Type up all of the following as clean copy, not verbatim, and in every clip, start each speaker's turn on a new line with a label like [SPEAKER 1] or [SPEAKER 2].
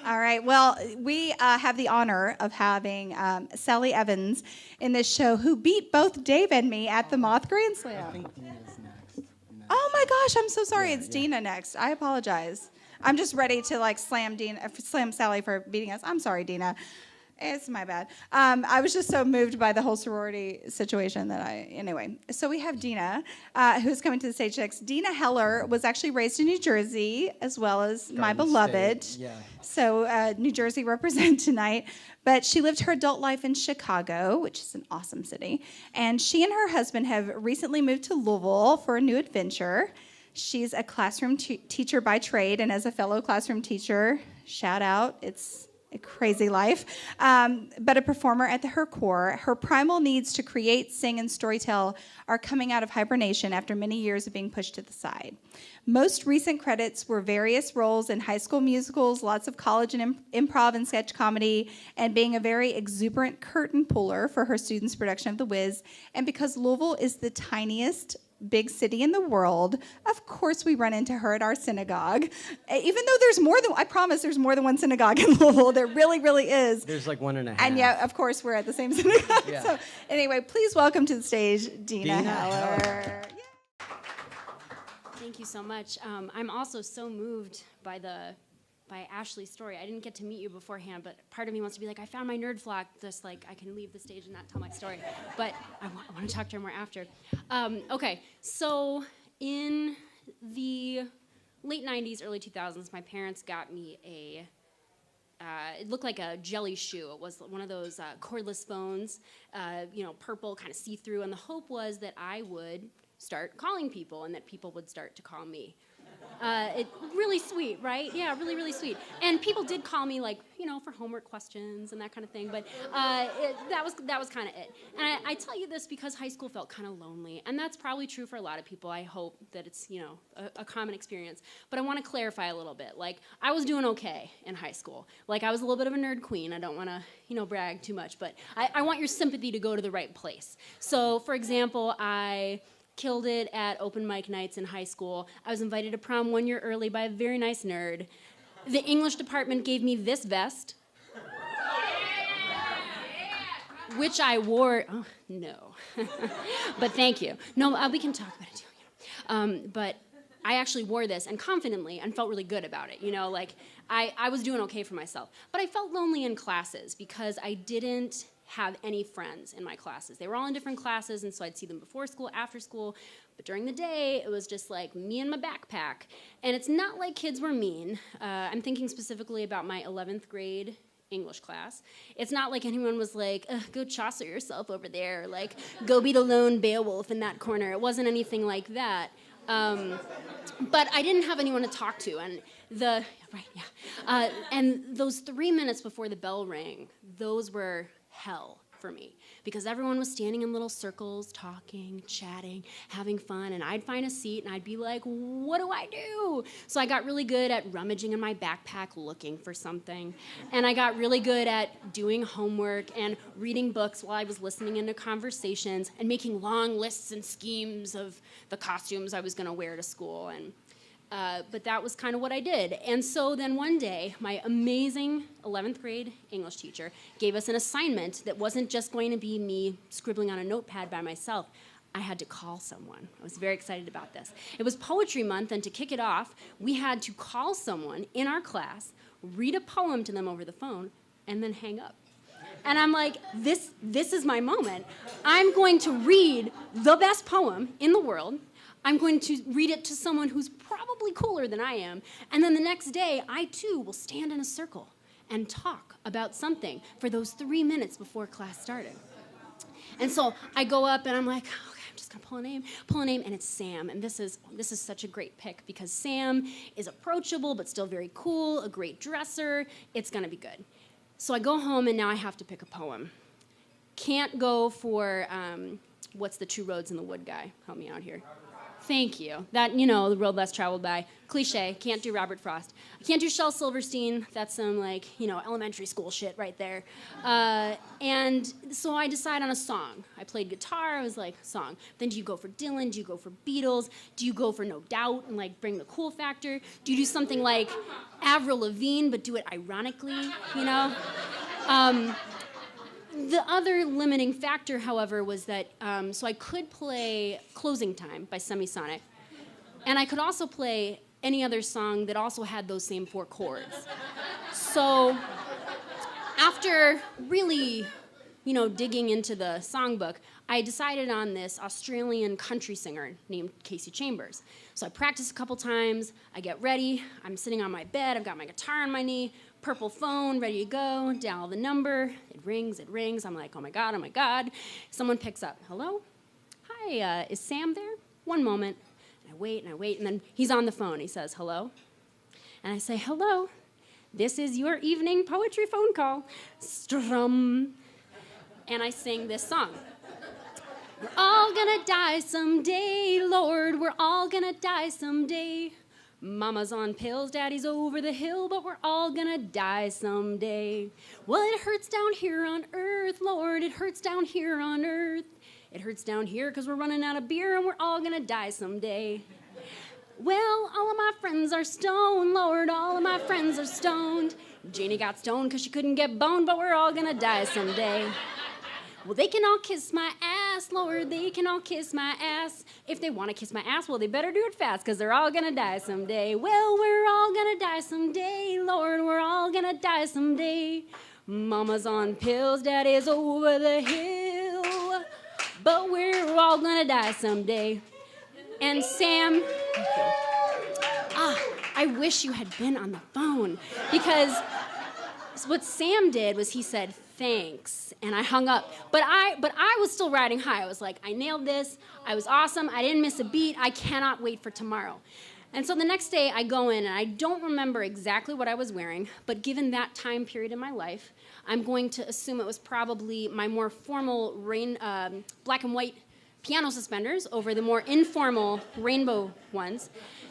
[SPEAKER 1] All right. Well, we have the honor of having Sally Evans in this show, who beat both Dave and me at the Moth Grand Slam.
[SPEAKER 2] I think Deena's next.
[SPEAKER 1] Oh my gosh, I'm so sorry.
[SPEAKER 2] Yeah,
[SPEAKER 1] It's
[SPEAKER 2] yeah.
[SPEAKER 1] Deena next. I apologize. I'm just ready to slam Sally for beating us. I'm sorry, Deena. It's my bad. I was just so moved by the whole sorority situation that anyway. So we have Deena, who's coming to the stage next. Deena Heller was actually raised in New Jersey, as well as my
[SPEAKER 2] Garden
[SPEAKER 1] beloved.
[SPEAKER 2] State, yeah.
[SPEAKER 1] So New Jersey represent tonight. But she lived her adult life in Chicago, which is an awesome city. And she and her husband have recently moved to Louisville for a new adventure. She's a classroom teacher by trade, and as a fellow classroom teacher, shout out, it's a crazy life, but a performer at her core. Her primal needs to create, sing, and storytell are coming out of hibernation after many years of being pushed to the side. Most recent credits were various roles in high school musicals, lots of college and improv and sketch comedy, and being a very exuberant curtain puller for her students' production of The Wiz. And because Louisville is the tiniest big city in the world, of course we run into her at our synagogue. Even though I promise there's more than one synagogue in Louisville. There really, really is.
[SPEAKER 2] There's like 1.5.
[SPEAKER 1] And yeah, of course we're at the same synagogue.
[SPEAKER 2] Yeah.
[SPEAKER 1] So anyway, please welcome to the stage, Deena Heller.
[SPEAKER 3] Thank you so much. I'm also so moved by Ashley's story. I didn't get to meet you beforehand, but part of me wants to be like, I found my nerd flock, just like I can leave the stage and not tell my story. But I want to talk to her more after. Okay, so in the late 90s, early 2000s, my parents got me it looked like a jelly shoe. It was one of those cordless phones, purple, kind of see-through, and the hope was that I would start calling people and that people would start to call me. Really sweet, right? Yeah, really, really sweet. And people did call me, for homework questions and that kind of thing, but that was kind of it. And I tell you this because high school felt kind of lonely, and that's probably true for a lot of people. I hope that it's, a common experience. But I want to clarify a little bit. I was doing okay in high school. I was a little bit of a nerd queen. I don't want to, brag too much, but I want your sympathy to go to the right place. So, for example, I killed it at open mic nights in high school. I was invited to prom 1 year early by a very nice nerd. The English department gave me this vest, which I wore. Oh, no. But thank you. No, we can talk about it too. But I actually wore this and confidently and felt really good about it. I was doing okay for myself. But I felt lonely in classes because I didn't have any friends in my classes. They were all in different classes, and so I'd see them before school, after school, but during the day, it was just like me and my backpack. And it's not like kids were mean. I'm thinking specifically about my 11th grade English class. It's not like anyone was like, go Chaucer yourself over there, go be the lone Beowulf in that corner. It wasn't anything like that. But I didn't have anyone to talk to, and and those 3 minutes before the bell rang, those were hell for me, because everyone was standing in little circles, talking, chatting, having fun, and I'd find a seat, and I'd be like, what do I do? So I got really good at rummaging in my backpack looking for something, and I got really good at doing homework and reading books while I was listening into conversations and making long lists and schemes of the costumes I was going to wear to school, but that was kind of what I did. And so then one day, my amazing 11th grade English teacher gave us an assignment that wasn't just going to be me scribbling on a notepad by myself. I had to call someone. I was very excited about this. It was Poetry Month, and to kick it off, we had to call someone in our class, read a poem to them over the phone, and then hang up. And I'm like, this is my moment. I'm going to read the best poem in the world. I'm going to read it to someone who's probably cooler than I am. And then the next day, I too will stand in a circle and talk about something for those 3 minutes before class started. And so I go up and I'm like, okay, I'm just gonna pull a name, and it's Sam. And this is such a great pick because Sam is approachable but still very cool, a great dresser. It's gonna be good. So I go home and now I have to pick a poem. Can't go for What's the Two Roads in the Wood guy? Help me out here. Thank you. That, you know, the road less traveled by. Cliche. Can't do Robert Frost. I can't do Shel Silverstein. That's some, like, you know, elementary school shit right there. And so I decided on a song. I played guitar. I was like, song. Then do you go for Dylan? Do you go for Beatles? Do you go for No Doubt and, like, bring the cool factor? Do you do something like Avril Lavigne but do it ironically, you know? The other limiting factor, however, was that, so I could play Closing Time by Semisonic, and I could also play any other song that also had those same 4 chords. So after really, you know, digging into the songbook, I decided on this Australian country singer named Casey Chambers. So I practiced a couple times, I get ready, I'm sitting on my bed, I've got my guitar on my knee, purple phone, ready to go, dial the number, it rings, I'm like, oh my God. Someone picks up, hello? Hi, is Sam there? One moment. And I wait, and then he's on the phone, he says, hello? And I say, hello, this is your evening poetry phone call, strum. And I sing this song. We're all gonna die someday, Lord, we're all gonna die someday. Mama's on pills, Daddy's over the hill, but we're all gonna die someday. Well, it hurts down here on earth, Lord, it hurts down here on earth. It hurts down here because we're running out of beer and we're all gonna die someday. Well, all of my friends are stoned, Lord, all of my friends are stoned. Janie got stoned because she couldn't get boned, but we're all gonna die someday. Well, they can all kiss my ass, Lord, they can all kiss my ass. If they want to kiss my ass, well, they better do it fast, because they're all going to die someday. Well, we're all going to die someday, Lord, we're all going to die someday. Mama's on pills, Daddy's over the hill, but we're all going to die someday. And Sam, I wish you had been on the phone, because what Sam did was he said, thanks, and I hung up. But I was still riding high. I was like, I nailed this. I was awesome. I didn't miss a beat. I cannot wait for tomorrow. And so the next day I go in, and I don't remember exactly what I was wearing, but given that time period in my life, I'm going to assume it was probably my more formal black and white piano suspenders over the more informal rainbow ones.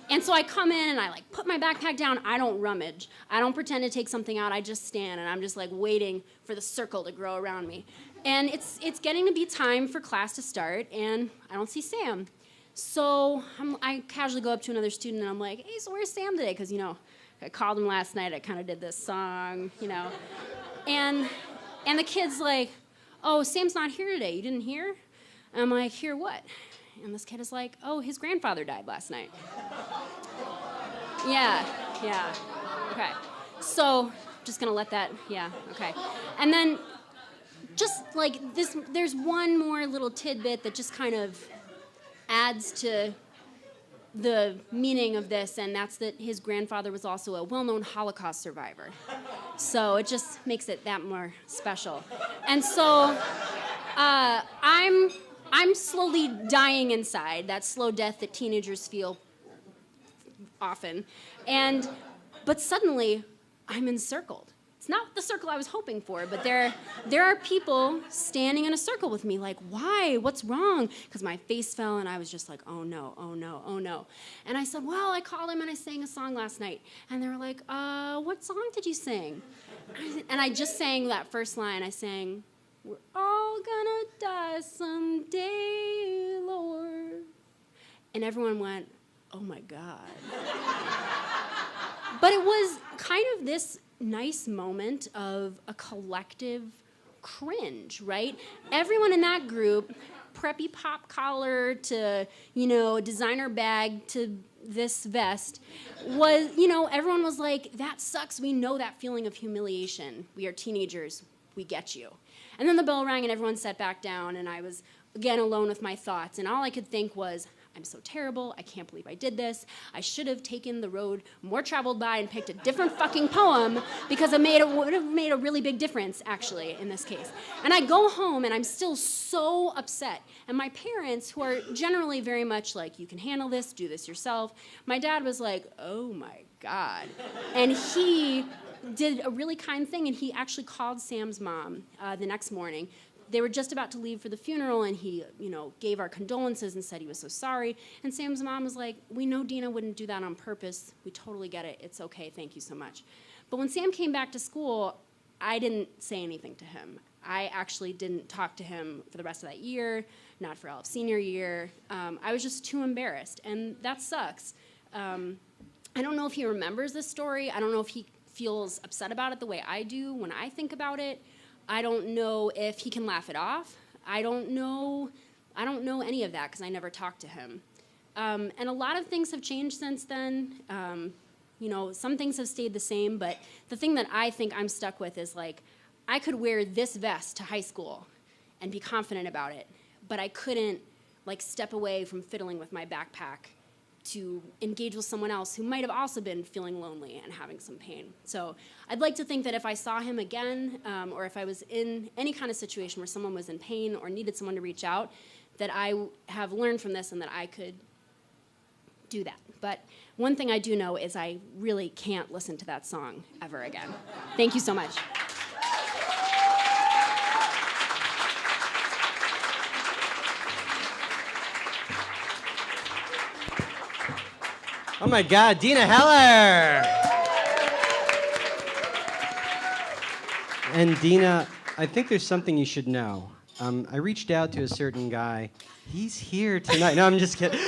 [SPEAKER 3] And so I come in and I like put my backpack down. I don't rummage. I don't pretend to take something out. I just stand and I'm just like waiting for the circle to grow around me. And it's getting to be time for class to start, and I don't see Sam. So I casually go up to another student and I'm like, hey, so where's Sam today? Because, you know, I called him last night. I kind of did this song, you know. And the kid's like, oh, Sam's not here today. You didn't hear? And I'm like, hear what? And this kid is like, oh, his grandfather died last night. Yeah, okay. So, just gonna let that, okay. And then, just like this, there's one more little tidbit that just kind of adds to the meaning of this, and that's that his grandfather was also a well-known Holocaust survivor. So it just makes it that more special. And so, I'm slowly dying inside, that slow death that teenagers feel often. But suddenly, I'm encircled. It's not the circle I was hoping for, but there are people standing in a circle with me, like, why? What's wrong? Because my face fell, and I was just like, oh no, oh no, oh no. And I said, well, I called him and I sang a song last night. And they were like, what song did you sing? And I just sang that first line. I sang, we're all gonna die someday, Lord. And everyone went, oh my God. But it was kind of this nice moment of a collective cringe, right? Everyone in that group, preppy pop collar to, designer bag to this vest, was, everyone was like, that sucks. We know that feeling of humiliation. We are teenagers. We get you. And then the bell rang and everyone sat back down, and I was, again, alone with my thoughts. And all I could think was, I'm so terrible. I can't believe I did this. I should have taken the road more traveled by and picked a different fucking poem, because it would have made a really big difference, actually, in this case. And I go home, and I'm still so upset. And my parents, who are generally very much like, you can handle this, do this yourself, my dad was like, oh my God. And he did a really kind thing, and he actually called Sam's mom the next morning, they were just about to leave for the funeral, and he, gave our condolences and said he was so sorry. And Sam's mom was like, we know Deena wouldn't do that on purpose. We totally get it. It's okay. Thank you so much. But when Sam came back to school, I didn't say anything to him. I actually didn't talk to him for the rest of that year, not for all of senior year. I was just too embarrassed, and that sucks. I don't know if he remembers this story. I don't know if he feels upset about it the way I do when I think about it. I don't know if he can laugh it off. I don't know any of that because I never talked to him. And a lot of things have changed since then. Some things have stayed the same, but the thing that I think I'm stuck with is like, I could wear this vest to high school and be confident about it, but I couldn't step away from fiddling with my backpack to engage with someone else who might have also been feeling lonely and having some pain. So I'd like to think that if I saw him again, or if I was in any kind of situation where someone was in pain or needed someone to reach out, that I have learned from this and that I could do that. But one thing I do know is I really can't listen to that song ever again. Thank you so much.
[SPEAKER 2] Oh my God, Deena Heller! And Deena, I think there's something you should know. I reached out to a certain guy. He's here tonight. No, I'm just kidding.